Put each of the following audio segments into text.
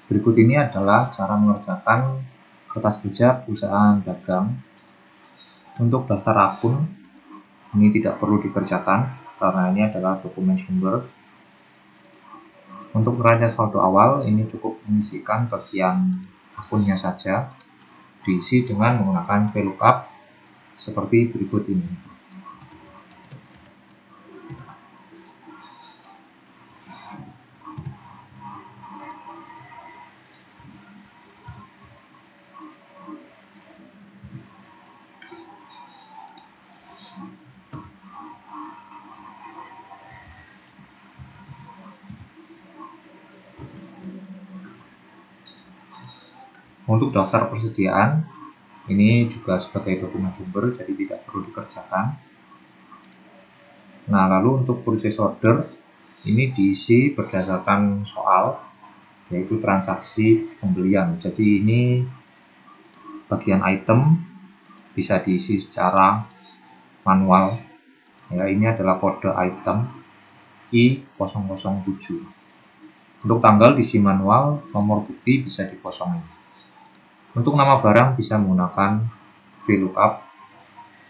Berikut ini adalah cara mengerjakan kertas kerja perusahaan dagang. Untuk daftar akun, ini tidak perlu dikerjakan karena ini adalah dokumen sumber. Untuk neraca saldo awal, ini cukup mengisikan bagian akunnya saja, diisi dengan menggunakan VLOOKUP seperti berikut ini. Untuk daftar persediaan, ini juga sebagai dokumen sumber, jadi tidak perlu dikerjakan. Nah, lalu untuk purchase order, ini diisi berdasarkan soal, yaitu transaksi pembelian. Jadi ini bagian item bisa diisi secara manual. Ya, ini adalah kode item I007. Untuk tanggal diisi manual, nomor bukti bisa dikosongin. Untuk nama barang bisa menggunakan VLOOKUP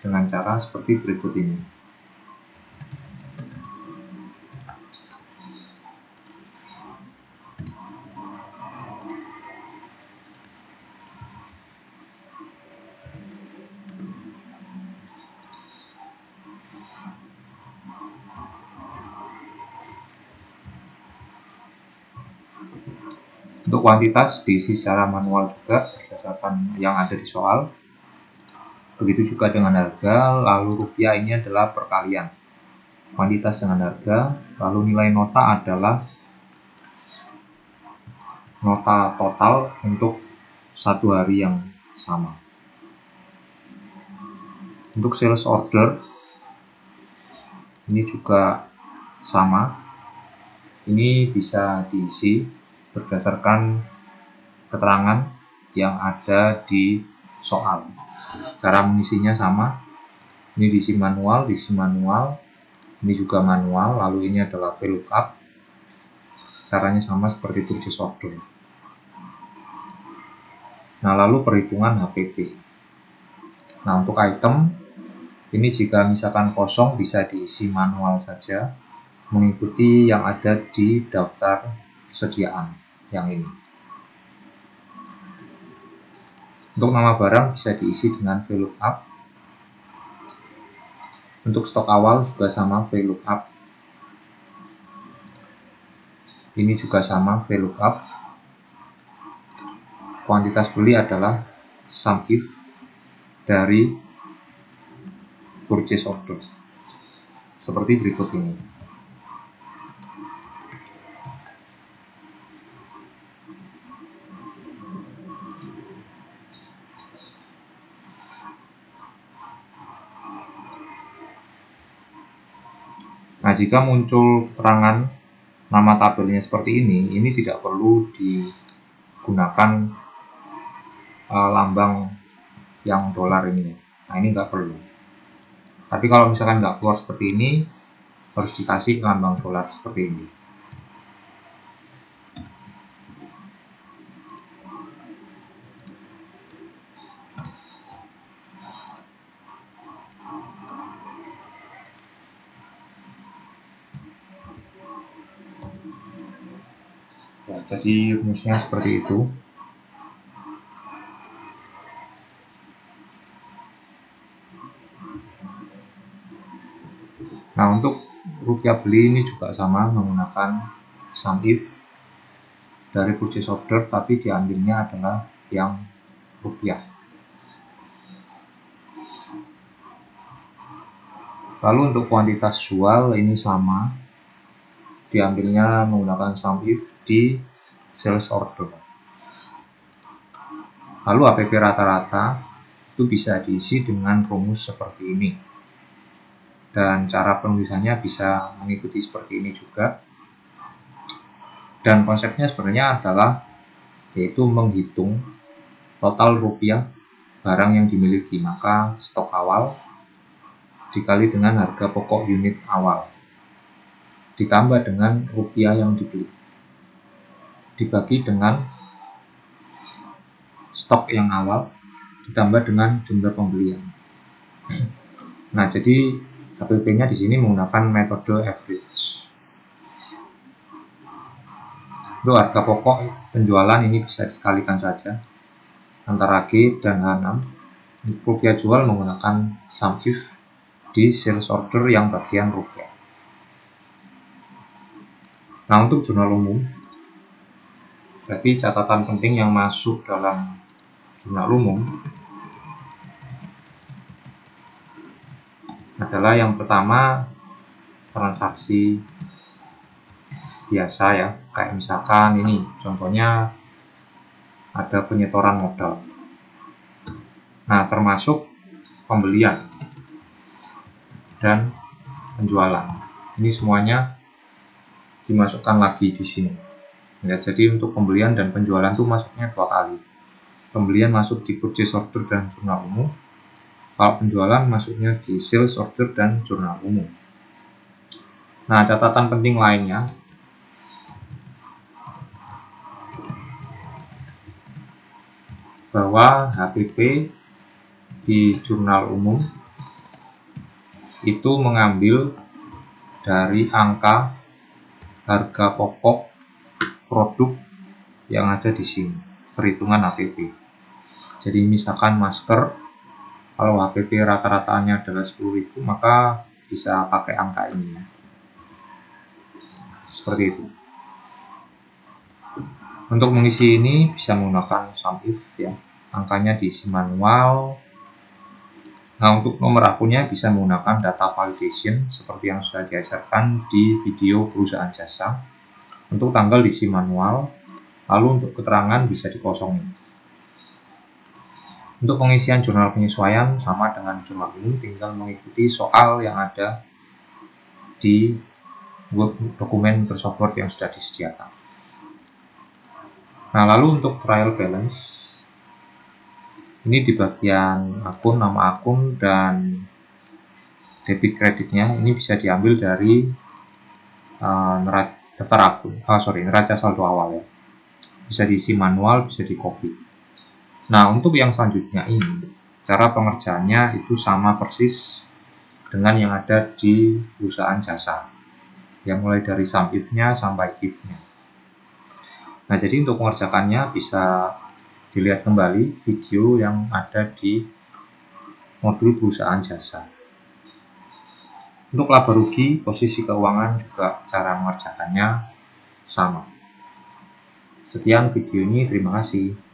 dengan cara seperti berikut ini. Untuk kuantitas diisi secara manual juga berdasarkan yang ada di soal. Begitu juga dengan harga, lalu rupiah ini adalah perkalian kuantitas dengan harga, lalu nilai nota adalah nota total untuk satu hari yang sama. Untuk sales order ini juga sama, ini bisa diisi berdasarkan keterangan yang ada di soal. Cara mengisinya sama, ini diisi manual, ini juga manual, lalu ini adalah VLOOKUP. Caranya sama seperti purchase order. Nah, lalu perhitungan HPP. Nah, untuk item, ini jika misalkan kosong bisa diisi manual saja, mengikuti yang ada di daftar persediaan yang ini. Untuk nama barang bisa diisi dengan VLOOKUP. Untuk stok awal juga sama VLOOKUP. Ini juga sama VLOOKUP. Kuantitas beli adalah SUMIF dari purchase order. Seperti berikut ini. Nah, jika muncul keterangan nama tabelnya seperti ini tidak perlu digunakan lambang yang dolar ini. Nah, ini nggak perlu. Tapi kalau misalkan nggak keluar seperti ini, harus dikasih lambang dolar seperti ini. Ya, jadi rumusnya seperti itu. Nah, untuk rupiah beli ini juga sama, menggunakan SUMIF dari purchase order, tapi diambilnya adalah yang rupiah. Lalu untuk kuantitas jual ini sama, diambilnya menggunakan SUMIF di sales order. Lalu HPP rata-rata itu bisa diisi dengan rumus seperti ini. Dan cara penulisannya bisa mengikuti seperti ini juga. Dan konsepnya sebenarnya adalah yaitu menghitung total rupiah barang yang dimiliki, maka stok awal dikali dengan harga pokok unit awal ditambah dengan rupiah yang dibeli dibagi dengan stok yang awal ditambah dengan jumlah pembelian. Nah, jadi HPP-nya di sini menggunakan metode average. Untuk harga pokok penjualan ini bisa dikalikan saja antara G dan H6. Rupiah jual menggunakan sum if di sales order yang bagian rupiah. Nah, untuk jurnal umum, berarti catatan penting yang masuk dalam jurnal umum adalah yang pertama transaksi biasa ya, kayak misalkan ini contohnya ada penyetoran modal. Nah, termasuk pembelian dan penjualan. Ini semuanya dimasukkan lagi di sini. Ya, jadi untuk pembelian dan penjualan itu masuknya 2 kali. Pembelian masuk di purchase order dan jurnal umum. Kalau penjualan masuknya di sales order dan jurnal umum. Nah, catatan penting lainnya bahwa HPP di jurnal umum itu mengambil dari angka harga pokok produk yang ada di sini, perhitungan HPP. Jadi misalkan masker, kalau HPP rata-ratanya adalah 10.000, maka bisa pakai angka ini ya. Seperti itu. Untuk mengisi ini bisa menggunakan sum if ya. Angkanya diisi manual. Nah, untuk nomor akunnya bisa menggunakan data validation seperti yang sudah diajarkan di video perusahaan jasa. Untuk tanggal diisi manual, lalu untuk keterangan bisa dikosongin. Untuk pengisian jurnal penyesuaian sama dengan jurnal umum, tinggal mengikuti soal yang ada di dokumen Microsoft Word yang sudah disediakan. Nah, lalu untuk trial balance, ini di bagian akun, nama akun, dan debit kreditnya ini bisa diambil dari daftar akun, neraca saldo awal ya. Bisa diisi manual, bisa di copy. Nah, untuk yang selanjutnya ini, cara pengerjaannya itu sama persis dengan yang ada di perusahaan jasa. Yang mulai dari sum if-nya sampai if-nya. Nah, jadi untuk mengerjakannya bisa dilihat kembali video yang ada di modul perusahaan jasa. Untuk laba rugi, posisi keuangan juga cara mengerjakannya sama. Sekian video ini, terima kasih.